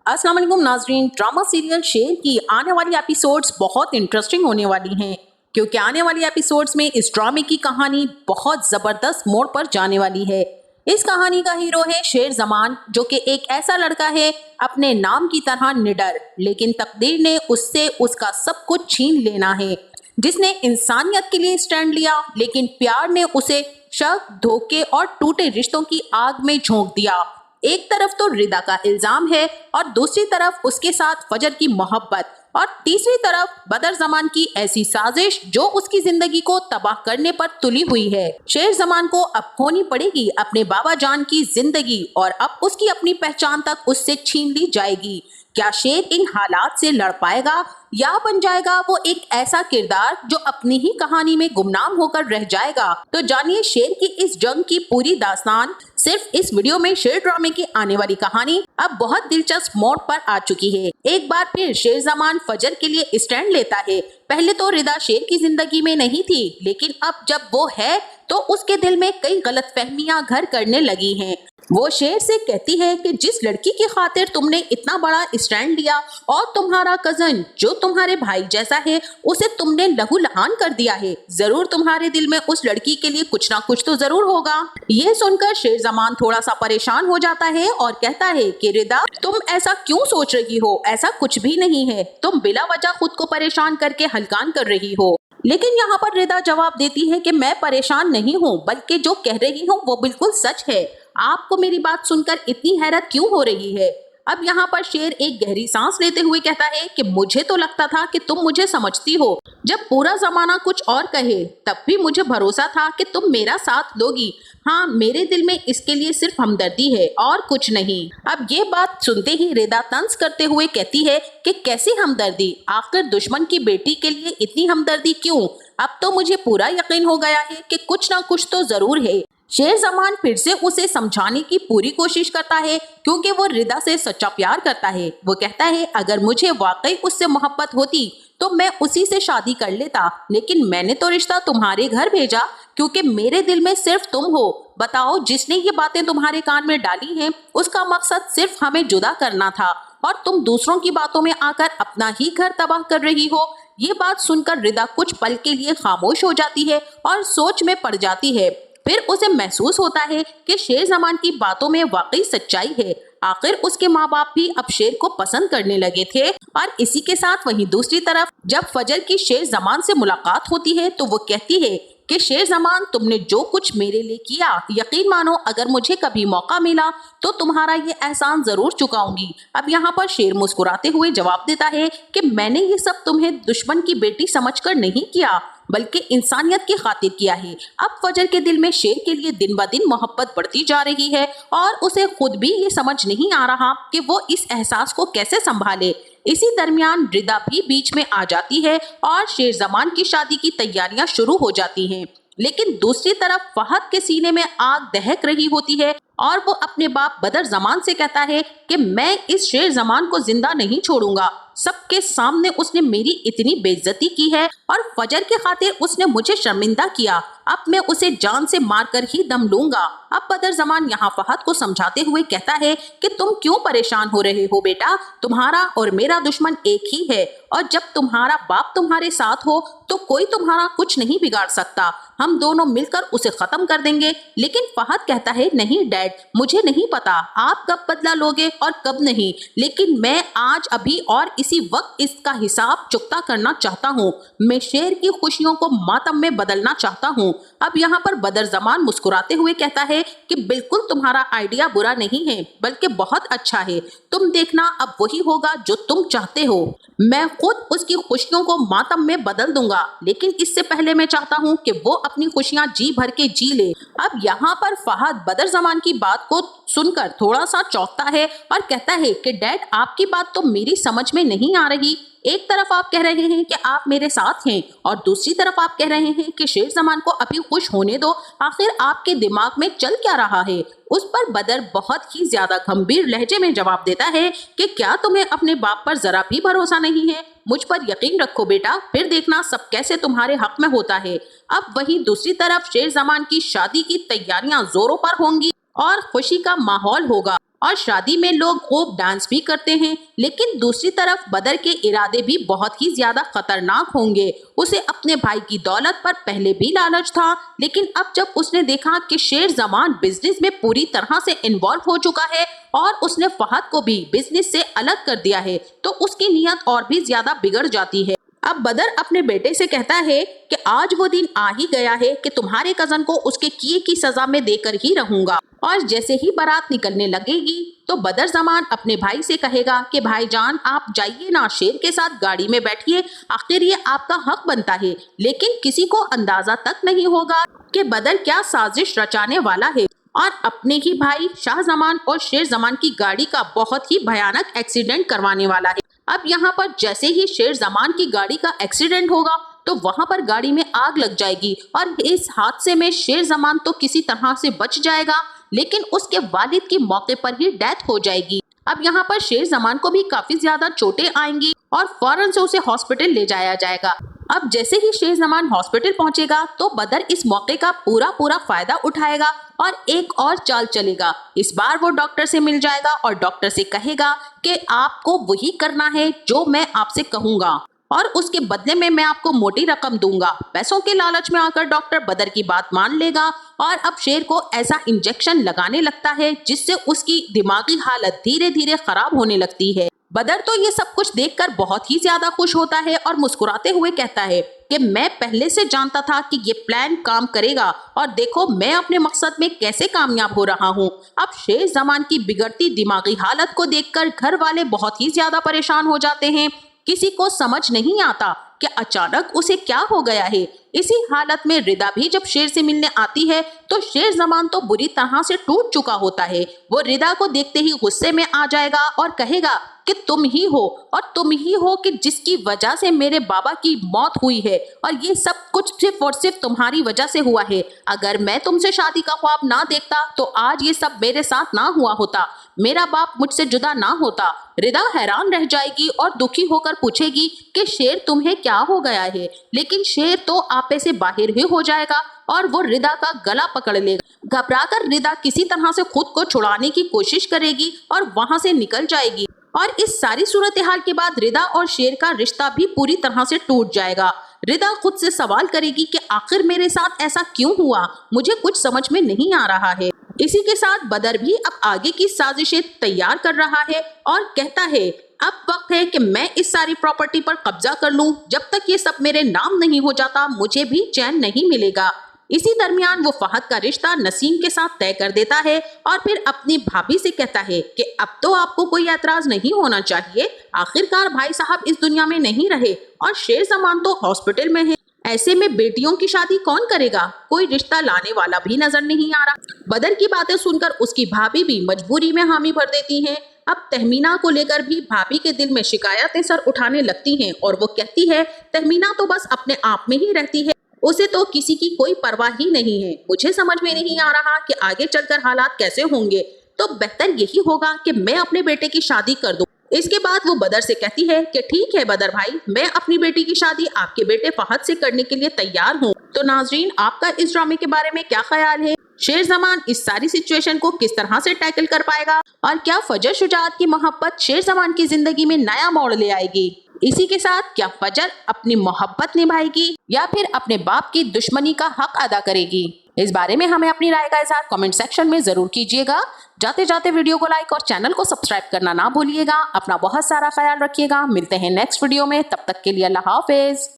अस्सलाम वालेकुम नाजरीन। ड्रामा सीरियल शेर की आने वाली एपिसोड्स बहुत इंटरेस्टिंग होने वाली हैं, क्योंकि आने वाली एपिसोड्स में इस ड्रामे की कहानी बहुत ज़बरदस्त मोड़ पर जाने वाली है। इस कहानी का हीरो है शेर जमान, जो कि एक ऐसा लड़का है अपने नाम की तरह निडर, लेकिन तकदीर ने उससे उसका सब कुछ छीन लेना है। जिसने इंसानियत के लिए स्टैंड लिया, लेकिन प्यार ने उसे शक, धोखे और टूटे रिश्तों की आग में झोंक दिया। एक तरफ तो रिदा का इल्जाम है और दूसरी तरफ उसके साथ फजर की मोहब्बत, और तीसरी तरफ बदर जमान की ऐसी साजिश जो उसकी जिंदगी को तबाह करने पर तुली हुई है। शेर जमान को अब खोनी पड़ेगी अपने बाबा जान की जिंदगी, और अब उसकी अपनी पहचान तक उससे छीन ली जाएगी। क्या शेर इन हालात से लड़ पाएगा, या बन जाएगा वो एक ऐसा किरदार जो अपनी ही कहानी में गुमनाम होकर रह जाएगा? तो जानिए शेर की इस जंग की पूरी दास्तान सिर्फ इस वीडियो में। शेर ड्रामे की आने वाली कहानी अब बहुत दिलचस्प मोड़ पर आ चुकी है। एक बार फिर शेर जमान फजर के लिए स्टैंड लेता है। पहले तो रिदा शेर की जिंदगी में नहीं थी, लेकिन अब जब वो है तो उसके दिल में कई गलतफहमियां घर करने लगी हैं। वो शेर से कहती है कि जिस लड़की की खातिर तुमने इतना बड़ा स्टैंड लिया, और तुम्हारा कजन जो तुम्हारे भाई जैसा है उसे तुमने लहू लहान कर दिया है, जरूर तुम्हारे दिल में उस लड़की के लिए कुछ ना कुछ तो जरूर होगा। ये सुनकर शेर जमान थोड़ा सा परेशान हो जाता है और कहता है कि रिदा, तुम ऐसा क्यों सोच रही हो? ऐसा कुछ भी नहीं है, तुम बिला वजह खुद को परेशान करके हलकान कर रही हो। लेकिन यहाँ पर रिदा जवाब देती है कि मैं परेशान नहीं हूँ, बल्कि जो कह रही हूँ वो बिल्कुल सच है। आपको मेरी बात सुनकर इतनी हैरत क्यों हो रही है? अब यहाँ पर शेर एक गहरी सांस लेते हुए कहता है कि मुझे तो लगता था कि तुम मुझे समझती हो। जब पूरा जमाना कुछ और कहे तब भी मुझे भरोसा था कि तुम मेरा साथ दोगी। हाँ, मेरे दिल में इसके लिए सिर्फ हमदर्दी है और कुछ नहीं। अब ये बात सुनते ही रिदा तंज करते हुए कहती है कि कैसी हमदर्दी? आखिर दुश्मन की बेटी के लिए इतनी हमदर्दी क्यों? अब तो मुझे पूरा यकीन हो गया है कि कुछ ना कुछ तो जरूर है। शेर जमान फिर से उसे समझाने की पूरी कोशिश करता है, क्योंकि वो रिदा से सच्चा प्यार करता है। वो कहता है अगर मुझे वाकई उससे मोहब्बत होती तो मैं उसी से शादी कर लेता, लेकिन मैंने तो रिश्ता तुम्हारे घर भेजा क्योंकि मेरे दिल में सिर्फ तुम हो। बताओ, जिसने ये बातें तुम्हारे कान में डाली हैं उसका मकसद सिर्फ हमें जुदा करना था, और तुम दूसरों की बातों में आकर अपना ही घर तबाह कर रही हो। ये बात सुनकर रिदा कुछ पल के लिए खामोश हो जाती है और सोच में पड़ जाती है। फिर उसे महसूस होता है कि शेर जमान की बातों में वाकई सच्चाई है। आखिर उसके माँ बाप भी अब शेर को पसंद करने लगे थे। और इसी के साथ वहीं दूसरी तरफ जब फजर की शेर जमान से मुलाकात होती है तो वो कहती है कि शेर जमान, तुमने जो कुछ मेरे लिए किया, यकीन मानो अगर मुझे कभी मौका मिला तो तुम्हारा ये एहसान जरूर चुकाऊंगी। अब यहाँ पर शेर मुस्कुराते हुए जवाब देता है कि मैंने ये सब तुम्हें दुश्मन की बेटी समझकर नहीं किया, बल्कि इंसानियत की खातिर किया है। अब फजर के दिल में शेर के लिए दिन ब दिन मोहब्बत बढ़ती जा रही है, और उसे खुद भी ये समझ नहीं आ रहा कि वो इस एहसास को कैसे संभाले। इसी दरमियान रिदा भी बीच में आ जाती है और शेर जमान की शादी की तैयारियां शुरू हो जाती हैं। लेकिन दूसरी तरफ फहद के सीने में आग दहक रही होती है, और वो अपने बाप बदर जमान से कहता है कि मैं इस शेर जमान को जिंदा नहीं छोड़ूंगा। सबके सामने उसने मेरी इतनी बेइज्जती की है और फजर के खातिर उसने मुझे शर्मिंदा किया। अब मैं उसे जान से मारकर ही दम लूंगा। अब बदर जमान यहाँ फहद को समझाते हुए कहता है कि तुम क्यों परेशान हो रहे हो बेटा, तुम्हारा और मेरा दुश्मन एक ही है, और जब तुम्हारा बाप तुम्हारे साथ हो तो कोई तुम्हारा कुछ नहीं बिगाड़ सकता। हम दोनों मिलकर उसे खत्म कर देंगे। लेकिन फहद कहता है नहीं डैड, मुझे नहीं पता आप कब बदला लोगे और कब नहीं, लेकिन मैं आज अभी और इसी वक्त इसका हिसाब चुकता करना चाहता हूँ। मैं शेर की खुशियों को मातम में बदलना चाहता हूँ। अब यहाँ पर बदर जमान मुस्कुराते हुए कहता है कि बिल्कुल तुम्हारा आइडिया बुरा नहीं है, बल्कि बहुत अच्छा है। तुम देखना अब वही होगा जो तुम चाहते हो। मैं खुद उसकी खुशियों को मातम में बदल दूंगा, लेकिन इससे पहले मैं चाहता हूँ कि वो अपनी खुशियाँ जी भर के जी ले। अब यहाँ पर फहद बदर जमान की बात को सुनकर थोड़ा सा चौंकता है और कहता है कि डैड, आपकी बात तो मेरी समझ में नहीं आ रही। एक तरफ आप कह रहे हैं कि आप मेरे साथ हैं, और दूसरी तरफ आप कह रहे हैं कि शेर जमान को अभी खुश होने दो। आखिर आपके दिमाग में चल क्या रहा है? उस पर बदर बहुत ही ज्यादा गंभीर लहजे में जवाब देता है कि क्या तुम्हें अपने बाप पर जरा भी भरोसा नहीं है? मुझ पर यकीन रखो बेटा, फिर देखना सब कैसे तुम्हारे हक में होता है। अब वहीं दूसरी तरफ शेर जमान की शादी की तैयारियां जोरों पर होंगी और खुशी का माहौल होगा। और शादी में लोग खूब डांस भी करते हैं, लेकिन दूसरी तरफ बदर के इरादे भी बहुत ही ज्यादा खतरनाक होंगे। उसे अपने भाई की दौलत पर पहले भी लालच था, लेकिन अब जब उसने देखा कि शेर जमान बिजनेस में पूरी तरह से इन्वॉल्व हो चुका है और उसने फहद को भी बिजनेस से अलग कर दिया है, तो उसकी नीयत और भी ज्यादा बिगड़ जाती है। अब बदर अपने बेटे से कहता है कि आज वो दिन आ ही गया है कि तुम्हारे कजन को उसके किए की सजा में देकर ही रहूंगा। और जैसे ही बारात निकलने लगेगी तो बदर जमान अपने भाई से कहेगा कि भाईजान आप जाइए ना, शेर के साथ गाड़ी में बैठिए, आखिर ये आपका हक बनता है। लेकिन किसी को अंदाजा तक नहीं होगा कि बदर क्या साजिश रचाने वाला है और अपने ही भाई शाह जमान और शेर जमान की गाड़ी का बहुत ही भयानक एक्सीडेंट करवाने वाला है। अब यहाँ पर जैसे ही शेर जमान की गाड़ी का एक्सीडेंट होगा तो वहां पर गाड़ी में आग लग जाएगी और इस हादसे में शेर जमान तो किसी तरह से बच जाएगा, लेकिन उसके वालिद की मौके पर ही डेथ हो जाएगी। अब यहाँ पर शेर जमान को भी काफी ज्यादा चोटें आएंगी और फौरन से उसे हॉस्पिटल ले जाया जाएगा। अब जैसे ही शेर जमान हॉस्पिटल पहुंचेगा तो बदर इस मौके का पूरा फायदा उठाएगा और एक और चाल चलेगा। इस बार वो डॉक्टर से मिल जाएगा और डॉक्टर से कहेगा कि आपको वही करना है जो मैं आपसे कहूंगा और उसके बदले में मैं आपको मोटी रकम दूंगा। पैसों के लालच में आकर डॉक्टर बदर की बात मान लेगा और अब शेर को ऐसा इंजेक्शन लगाने लगता है जिससे उसकी दिमागी हालत धीरे धीरे खराब होने लगती है। बदर तो ये सब कुछ देखकर बहुत ही ज्यादा खुश होता है और मुस्कुराते हुए कहता है कि मैं पहले से जानता था कि ये प्लान काम करेगा और देखो मैं अपने मकसद में कैसे कामयाब हो रहा हूँ। अब शेर जमान की बिगड़ती दिमागी हालत को देखकर घर वाले बहुत ही ज्यादा परेशान हो जाते हैं। किसी को समझ नहीं आता कि अचानक उसे क्या हो गया है। इसी हालत में रिदा भी जब शेर से मिलने आती है तो शेर जमान तो बुरी तरह से टूट चुका होता है। वो रिदा को देखते ही गुस्से में आ जाएगा और कहेगा कि तुम ही हो और तुम ही हो कि जिसकी वजह से मेरे बाबा की मौत हुई है और ये सब कुछ सिर्फ और सिर्फ तुम्हारी वजह से हुआ है। अगर मैं तुमसे शादी का ख्वाब ना देखता तो आज ये सब मेरे साथ ना हुआ होता, मेरा बाप मुझसे जुदा ना होता। रिदा हैरान रह जाएगी और दुखी होकर पूछेगी कि शेर तुम्हें क्या हो गया है, लेकिन शेर तो आपे से बाहर ही हो जाएगा और वो रिदा का गला पकड़ लेगा। घबराकर रिदा किसी तरह से खुद को छुड़ाने की कोशिश करेगी और वहां से निकल जाएगी और इस सारी सूरत हाल के बाद रिदा और शेर का रिश्ता भी पूरी तरह से टूट जाएगा। रिदा खुद से सवाल करेगी कि आखिर मेरे साथ ऐसा क्यों हुआ, मुझे कुछ समझ में नहीं आ रहा है। इसी के साथ बदर भी अब आगे की साजिशें तैयार कर रहा है और कहता है अब वक्त है कि मैं इस सारी प्रॉपर्टी पर कब्जा कर लूं। जब तक ये सब मेरे नाम नहीं हो जाता मुझे भी चैन नहीं मिलेगा। इसी दरमियान वो फहद का रिश्ता नसीम के साथ तय कर देता है और फिर अपनी भाभी से कहता है कि अब तो आपको कोई एतराज नहीं होना चाहिए, आखिरकार भाई साहब इस दुनिया में नहीं रहे और शेर जमान तो हॉस्पिटल में है। ऐसे में बेटियों की शादी कौन करेगा, कोई रिश्ता लाने वाला भी नजर नहीं आ रहा। बदर की बातें सुनकर उसकी भाभी भी मजबूरी में हामी भर देती है। अब तहमीना को लेकर भी भाभी के दिल में शिकायतें सर उठाने लगती हैं और वो कहती है तहमीना तो बस अपने आप में ही रहती है, उसे तो किसी की कोई परवाह ही नहीं है। मुझे समझ में नहीं आ रहा कि आगे चलकर हालात कैसे होंगे, तो बेहतर यही होगा कि मैं अपने बेटे की शादी कर दूं। इसके बाद वो बदर से कहती है कि ठीक है बदर भाई, मैं अपनी बेटी की शादी आपके बेटे फहद से करने के लिए तैयार हूँ। तो नाजरीन, आपका इस ड्रामे के बारे में क्या ख्याल है? शेर जमान इस सारी सिचुएशन को किस तरह से टैकल कर पाएगा और क्या फजर शुजात की मोहब्बत शेर जमान की जिंदगी में नया मोड़ ले आएगी? इसी के साथ क्या फजर अपनी मोहब्बत निभाएगी या फिर अपने बाप की दुश्मनी का हक अदा करेगी? इस बारे में हमें अपनी राय का इज़हार कमेंट सेक्शन में जरूर कीजिएगा। जाते जाते वीडियो को लाइक और चैनल को सब्सक्राइब करना ना भूलिएगा। अपना बहुत सारा ख्याल रखिएगा। मिलते हैं नेक्स्ट वीडियो में, तब तक के लिए अल्लाह हाफिज।